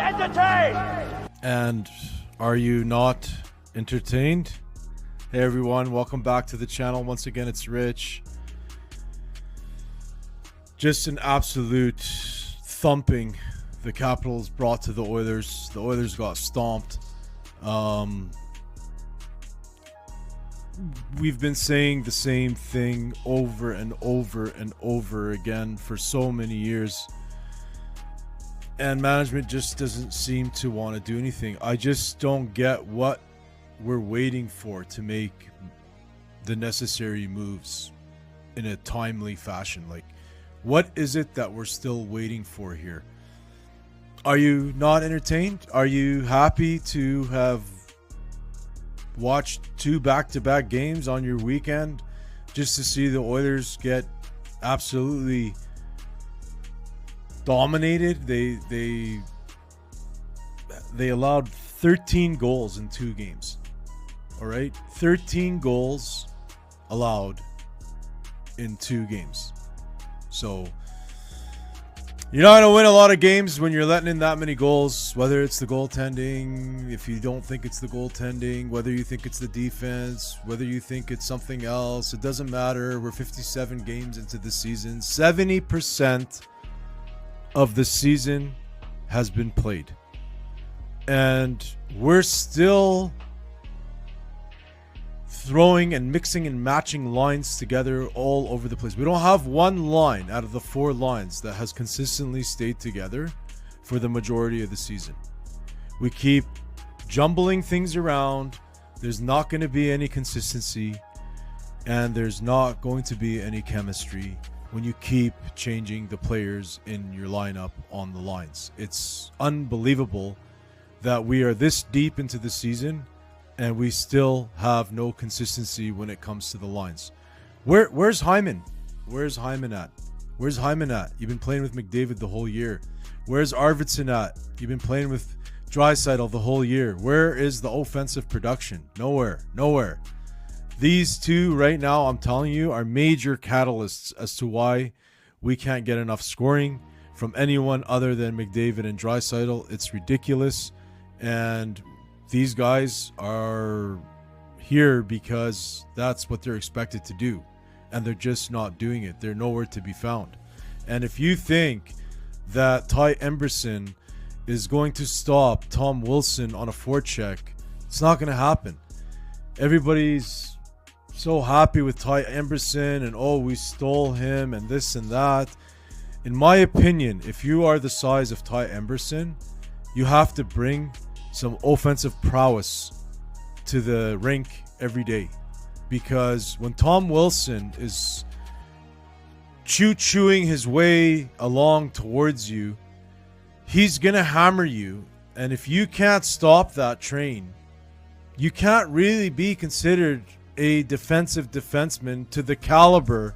entertained. And are you not entertained? Hey everyone, welcome back to the channel. Once again, it's Rich. Just an absolute thumping the Capitals brought to the Oilers. The Oilers got stomped. We've been saying the same thing over and over and over again for so many years. And management just doesn't seem to want to do anything. I just don't get what we're waiting for to make the necessary moves in a timely fashion. Like, what is it that we're still waiting for here? Are you not entertained? Are you happy to have watched 2 back-to-back games on your weekend just to see the Oilers get absolutely dominated? They allowed 13 goals in 2 games. All right, 13 goals allowed in 2 games. So you're not going to win a lot of games when you're letting in that many goals, whether it's the goaltending, if you don't think it's the goaltending, whether you think it's the defense, whether you think it's something else. It doesn't matter. We're 57 games into the season. 70% of the season has been played. And we're still throwing and mixing and matching lines together all over the place. We don't have one line out of the 4 lines that has consistently stayed together for the majority of the season. We keep jumbling things around. There's not going to be any consistency, and there's not going to be any chemistry when you keep changing the players in your lineup on the lines. It's unbelievable that we are this deep into the season and we still have no consistency when it comes to the lines. Where's Hyman? Where's Hyman at? Where's Hyman at? You've been playing with Mcdavid the whole year. Where's Arvidsson at? You've been playing with Draisaitl the whole year. Where is the offensive production? Nowhere. Nowhere. These 2 right now, I'm telling you, are major catalysts as to why we can't get enough scoring from anyone other than Mcdavid and Draisaitl. It's ridiculous. And these guys are here because that's what they're expected to do. And they're just not doing it. They're nowhere to be found. And if you think that Ty Emberson is going to stop Tom Wilson on a forecheck, it's not going to happen. Everybody's so happy with Ty Emberson and, oh, we stole him and this and that. In my opinion, if you are the size of Ty Emberson, you have to bring some offensive prowess to the rink every day. Because when Tom Wilson is chewing his way along towards you, he's going to hammer you. And if you can't stop that train, you can't really be considered a defensive defenseman to the caliber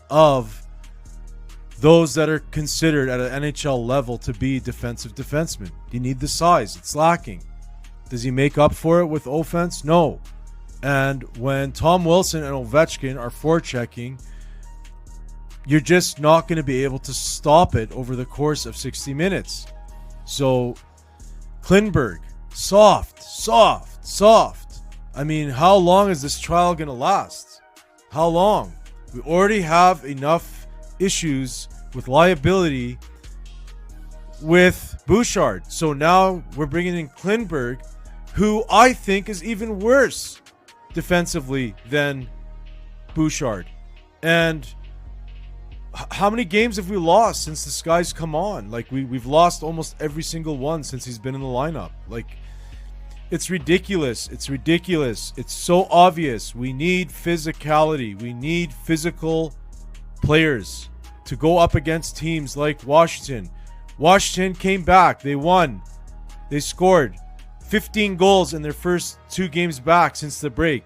of those that are considered at an NHL level to be defensive defensemen. You need the size. It's lacking. Does he make up for it with offense? No. And when Tom Wilson and Ovechkin are forechecking, you're just not going to be able to stop it over the course of 60 minutes. So, Klingberg, soft. I mean, how long is this trial going to last? How long? We already have enough issues with liability with Bouchard. So now we're bringing in Klingberg, who I think is even worse defensively than Bouchard. And how many games have we lost since this guy's come on? Like, we've lost almost every single one since he's been in the lineup. Like, it's ridiculous. It's ridiculous. It's so obvious. We need physicality. We need physical players to go up against teams like Washington. Washington came back. They won. They scored 15 goals in their first 2 games back since the break.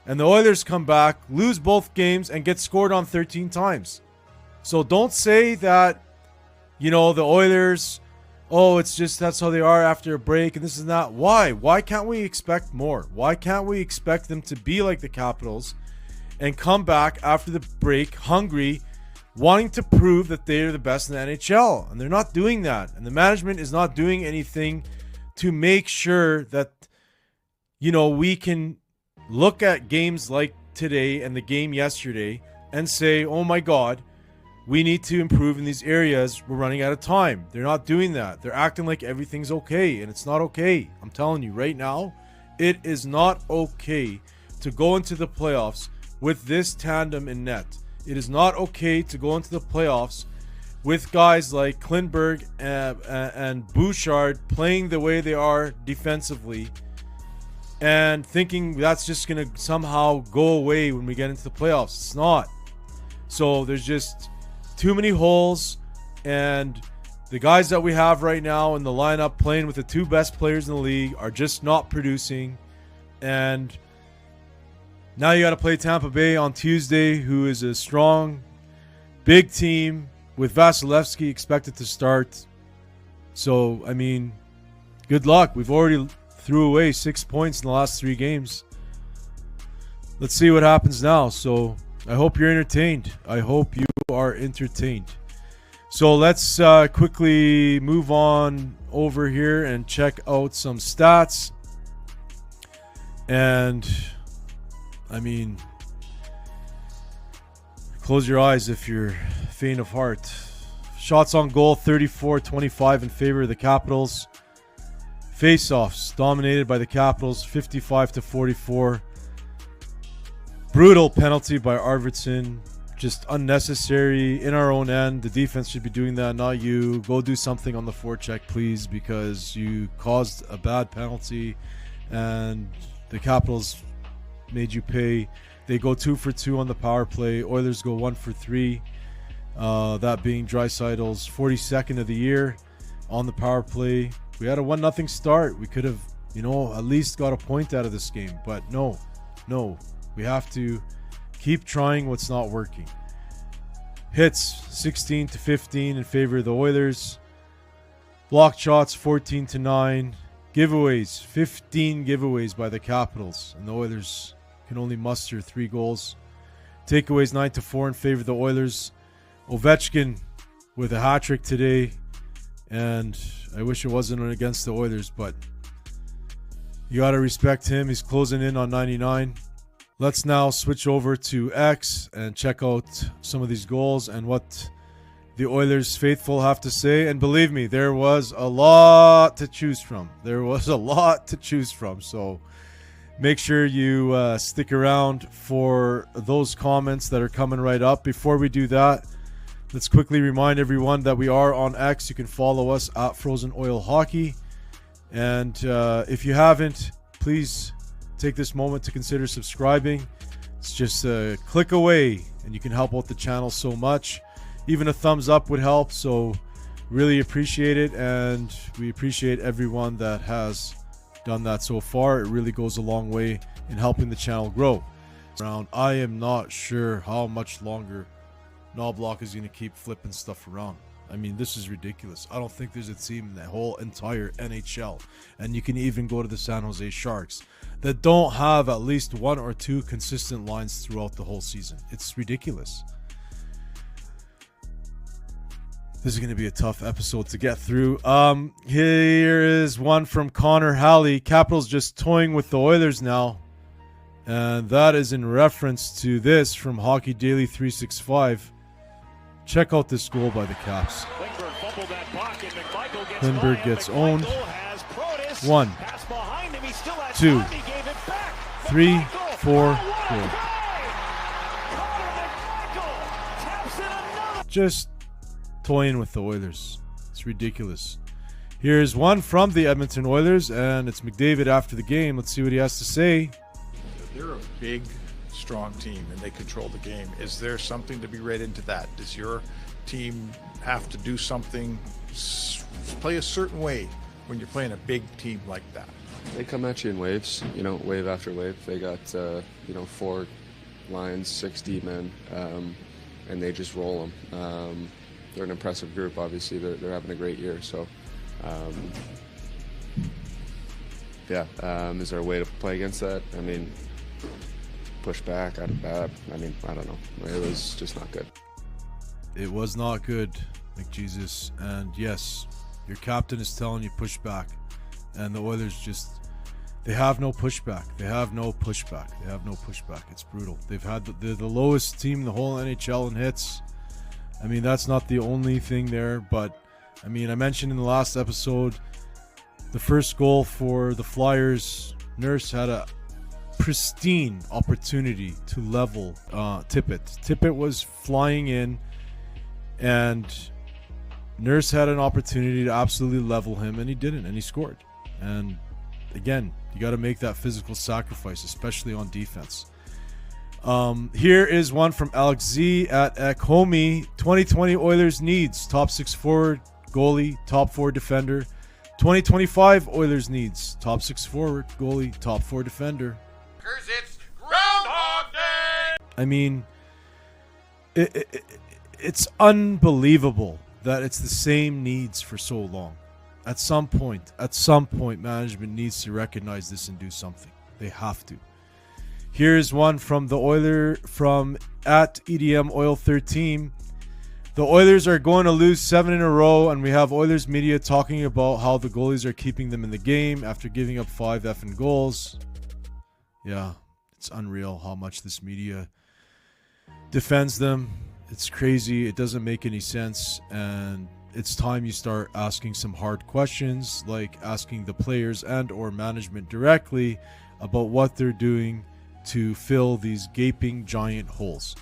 And the Oilers come back, lose both games, and get scored on 13 times. So don't say that, you know, the Oilers, oh, it's just that's how they are after a break and this is not. Why? Why can't we expect more? Why can't we expect them to be like the Capitals and come back after the break hungry wanting to prove that they are the best in the NHL, and they're not doing that. And the management is not doing anything to make sure that, we can look at games like today and the game yesterday and say, oh my God, we need to improve in these areas. We're running out of time. They're not doing that. They're acting like everything's okay, and it's not okay. I'm telling you right now, it is not okay to go into the playoffs with this tandem in net. It is not okay to go into the playoffs with guys like Klingberg and Bouchard playing the way they are defensively and thinking that's just going to somehow go away when we get into the playoffs. It's not. So there's just too many holes, and the guys that we have right now in the lineup playing with the two best players in the league are just not producing. And now you got to play Tampa Bay on Tuesday, who is a strong, big team with Vasilevsky expected to start. So, I mean, good luck. We've already threw away 6 points in the last 3 games. Let's see what happens now. So, I hope you're entertained. I hope you are entertained. So, let's quickly move on over here and check out some stats. And, I mean, close your eyes if you're faint of heart. Shots on goal, 34-25 in favor of the Capitals. Face-offs dominated by the Capitals, 55-44. Brutal penalty by Arvidsson. Just unnecessary in our own end. The defense should be doing that, not you. Go do something on the forecheck, please, because you caused a bad penalty and the Capitals made you pay. They go 2 for 2 on the power play. Oilers go 1 for 3. That being Draisaitl's 42nd of the year on the power play. We had a 1-0 start. We could have, at least got a point out of this game. But no. We have to keep trying what's not working. Hits 16-15 in favor of the Oilers. Blocked shots 14-9. Giveaways, 15 giveaways by the Capitals. And the Oilers can only muster 3 goals. Takeaways 9-4 in favor of the Oilers. Ovechkin with a hat trick today. And I wish it wasn't against the Oilers, but you got to respect him. He's closing in on 99. Let's now switch over to X and check out some of these goals and what the Oilers faithful have to say. And believe me, there was a lot to choose from. So make sure you stick around for those comments that are coming right up. Before we do that, let's quickly remind everyone that we are on X. You can follow us at Frozen Oil Hockey. And if you haven't, please take this moment to consider subscribing. It's just a click away, and you can help out the channel so much. Even a thumbs up would help, so really appreciate it, and we appreciate everyone that has done that so far. It really goes a long way in helping the channel grow. I am not sure how much longer Knoblauch is going to keep flipping stuff around. I mean, this is ridiculous. I don't think there's a team in the whole entire NHL, and you can even go to the San Jose Sharks, that don't have at least 1 or 2 consistent lines throughout the whole season. It's ridiculous. This is going to be a tough episode to get through. Here is one from Connor Halley. Capitals just toying with the Oilers now. And that is in reference to this from Hockey Daily 365. Check out this goal by the Caps. Klingberg gets owned. 1, 2, 3, 4, 4. Just toying with the Oilers. It's ridiculous. Here's one from the Edmonton Oilers, and it's Mcdavid after the game. Let's see what he has to say. They're a big, strong team, and they control the game. Is there something to be read into that? Does your team have to do something, play a certain way when you're playing a big team like that? They come at you in waves, wave after wave. They got, 4 lines, 6 deep men, and they just roll them. They're an impressive group, obviously. They're having a great year. So, is there a way to play against that? I mean, push back, I don't know. It was just not good. It was not good, McJesus. And yes, your captain is telling you push back. And the Oilers they have no pushback. They have no pushback. It's brutal. They're the lowest team in the whole NHL in hits. I mean, that's not the only thing there, but I mean, I mentioned in the last episode, the first goal for the Flyers, Nurse had a pristine opportunity to level Tippett. Tippett was flying in, and Nurse had an opportunity to absolutely level him, and he didn't, and he scored. And again, you got to make that physical sacrifice, especially on defense. Here is one from Alex Z at Homie. 2020 Oilers needs top 6 forward, goalie, top 4 defender. 2025 Oilers needs top 6 forward, goalie, top 4 defender. It's Groundhog Day! I mean, it's unbelievable that it's the same needs for so long. At some point, management needs to recognize this and do something. They have to. Here's one from the Oiler from at EDM Oil 13. The Oilers are going to lose 7 in a row, and we have Oilers media talking about how the goalies are keeping them in the game after giving up 5 effing goals. Yeah, it's unreal how much this media defends them. It's crazy. It doesn't make any sense, and it's time you start asking some hard questions, like asking the players and or management directly about what they're doing to fill these gaping giant holes.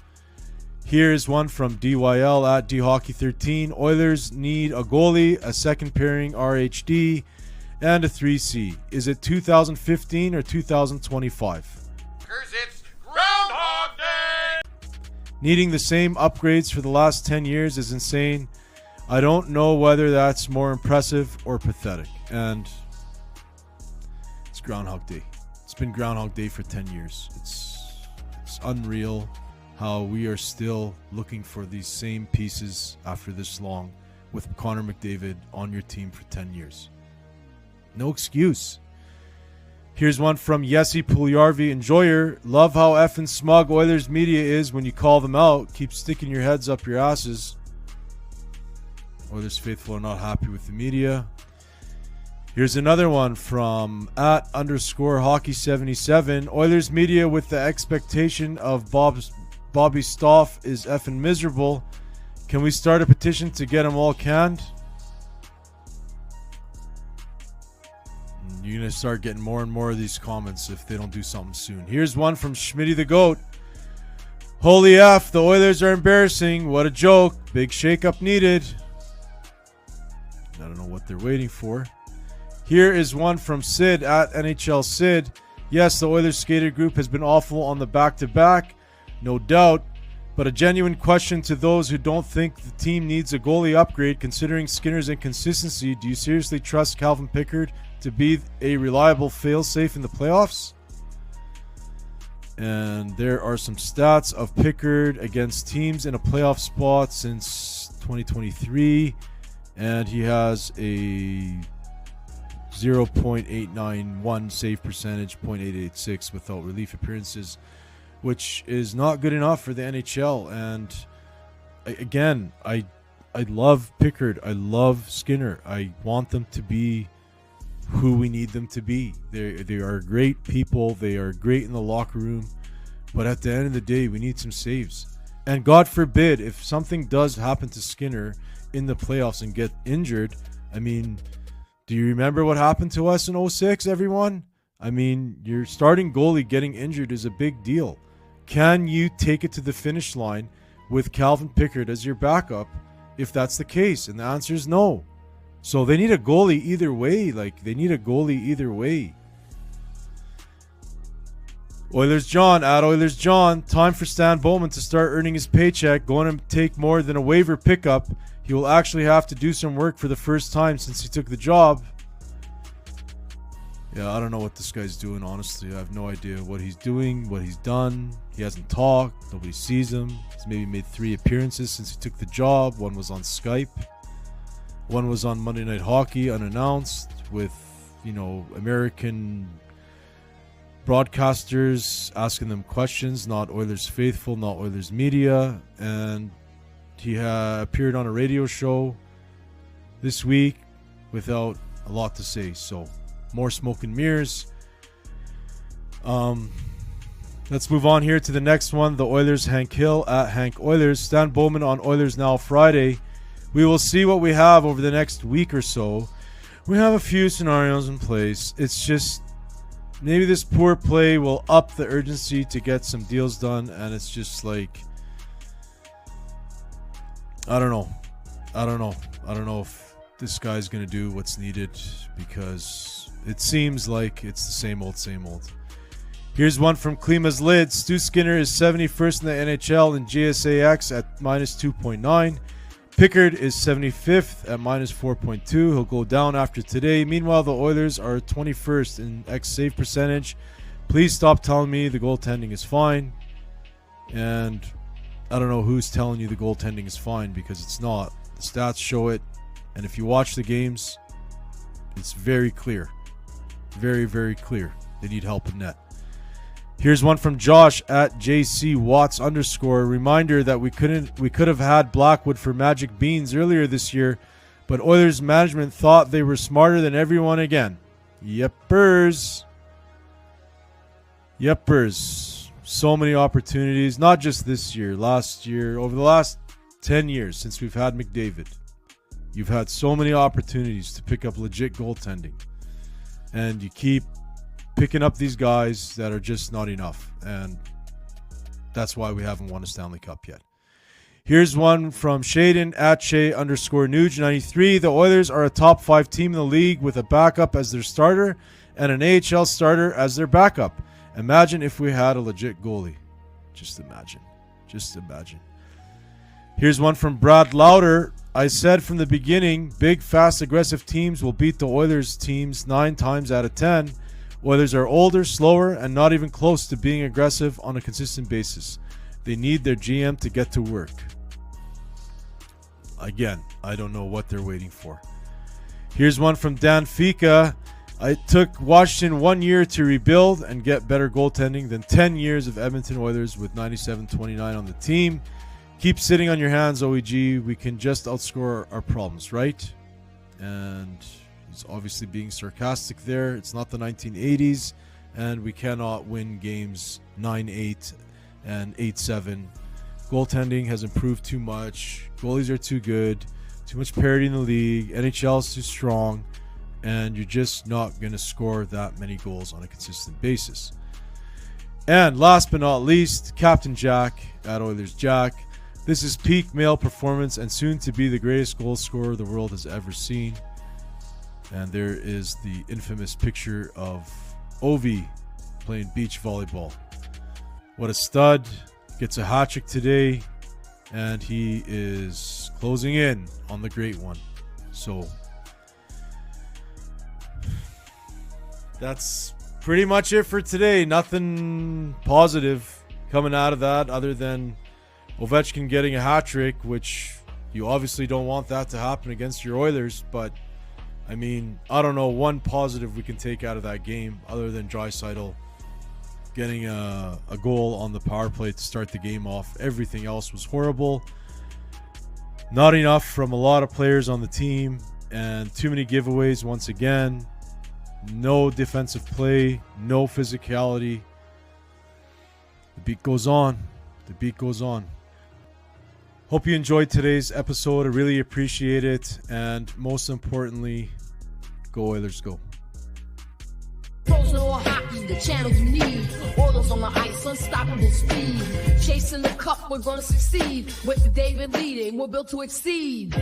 Here's one from DYL at DHockey13. Oilers need a goalie, a second pairing RHD, and a 3C. Is it 2015 or 2025? It's Groundhog Day! Needing the same upgrades for the last 10 years is insane. I don't know whether that's more impressive or pathetic. And it's Groundhog Day. It's been Groundhog Day for 10 years. It's unreal how we are still looking for these same pieces after this long with Connor McDavid on your team for 10 years. No excuse. Here's one from Yessi Pugliarvi. Enjoyer, love how effing smug Oilers media is when you call them out. Keep sticking your heads up your asses. Oilers faithful are not happy with the media. Here's another one from @_hockey77. Oilers media with the expectation of Bobby Stoff is effing miserable. Can we start a petition to get them all canned? You're going to start getting more and more of these comments if they don't do something soon. Here's one from Schmitty the Goat. Holy F, the Oilers are embarrassing. What a joke. Big shakeup needed. I don't know what they're waiting for. Here is one from Sid at NHL Sid. Yes, the Oilers skater group has been awful on the back-to-back, no doubt, but a genuine question to those who don't think the team needs a goalie upgrade considering Skinner's inconsistency. Do you seriously trust Calvin Pickard to be a reliable fail-safe in the playoffs? And there are some stats of Pickard against teams in a playoff spot since 2023, and he has a 0.891 save percentage, .886 without relief appearances, which is not good enough for the NHL. And again, I love Pickard. I love Skinner. I want them to be who we need them to be. They are great people. They are great in the locker room. But at the end of the day, we need some saves. And God forbid, if something does happen to Skinner in the playoffs and get injured, I mean, do you remember what happened to us in 2006, everyone? I mean, your starting goalie getting injured is a big deal. Can you take it to the finish line with Calvin Pickard as your backup if that's the case? And the answer is no. So they need a goalie either way. Oilers John at Oilers John. Time for Stan Bowman to start earning his paycheck. Going to take more than a waiver pickup. He will actually have to do some work for the first time since he took the job. Yeah, I don't know what this guy's doing, honestly. I have no idea what he's doing, what he's done. He hasn't talked. Nobody sees him. He's maybe made 3 appearances since he took the job. One was on Skype. One was on Monday Night Hockey, unannounced, with, American broadcasters asking them questions, not Oilers faithful, not Oilers media. And He appeared on a radio show this week without a lot to say. So, more smoke and mirrors. Let's move on here to the next one. The Oilers, Hank Hill at Hank Oilers. Stan Bowman on Oilers Now Friday. We will see what we have over the next week or so. We have a few scenarios in place. It's just maybe this poor play will up the urgency to get some deals done, and it's just like, I don't know if this guy's going to do what's needed, because it seems like it's the same old. Here's one from Klima's Lid. Stu Skinner is 71st in the NHL in GSAX at -2.9. Pickard is 75th at -4.2. He'll go down after today. Meanwhile, the Oilers are 21st in X save percentage. Please stop telling me the goaltending is fine. And I don't know who's telling you the goaltending is fine, because it's not. The stats show it. And if you watch the games, it's very clear. Very, very clear. They need help in net. Here's one from Josh at JC_Watts_. Reminder that we could have had Blackwood for Magic Beans earlier this year, but Oilers management thought they were smarter than everyone again. Yepers. So many opportunities, not just this year, last year, over the last 10 years since we've had McDavid. You've had so many opportunities to pick up legit goaltending, and you keep picking up these guys that are just not enough, and that's why we haven't won a Stanley Cup yet. Here's one from Shaden at Shay_Nuge93. The Oilers are a top 5 team in the league with a backup as their starter and an AHL starter as their backup. Imagine if we had a legit goalie. Just imagine. Here's one from Brad Lauder. I said from the beginning, big, fast, aggressive teams will beat the Oilers teams 9 times out of 10. Oilers are older, slower, and not even close to being aggressive on a consistent basis. They need their GM to get to work. Again, I don't know what they're waiting for. Here's one from Dan Fika. It took Washington 1 year to rebuild and get better goaltending than 10 years of Edmonton Oilers with 97-29 on the team. Keep sitting on your hands, OEG. We can just outscore our problems, right? And he's obviously being sarcastic there. It's not the 1980s, and we cannot win games 9-8 and 8-7. Goaltending has improved too much. Goalies are too good. Too much parity in the league. NHL is too strong, and you're just not going to score that many goals on a consistent basis. And last but not least, Captain Jack at Oilers Jack. This is peak male performance and soon to be the greatest goal scorer the world has ever seen. And there is the infamous picture of Ovi playing beach volleyball. What a stud. Gets a hat trick today, and he is closing in on the great one. So that's pretty much it for today. Nothing positive coming out of that other than Ovechkin getting a hat trick, which you obviously don't want that to happen against your Oilers, but I mean, I don't know one positive we can take out of that game other than Draisaitl getting a goal on the power play to start the game off. Everything else was horrible. Not enough from a lot of players on the team, and too many giveaways once again. No defensive play, no physicality. The beat goes on. Hope you enjoyed today's episode. I really appreciate it. And most importantly, go Oilers, go. Pros know hockey, the channels you need. Oilers on the ice, unstoppable speed. Chasing the cup, we're gonna succeed. With David leading, we're built to exceed.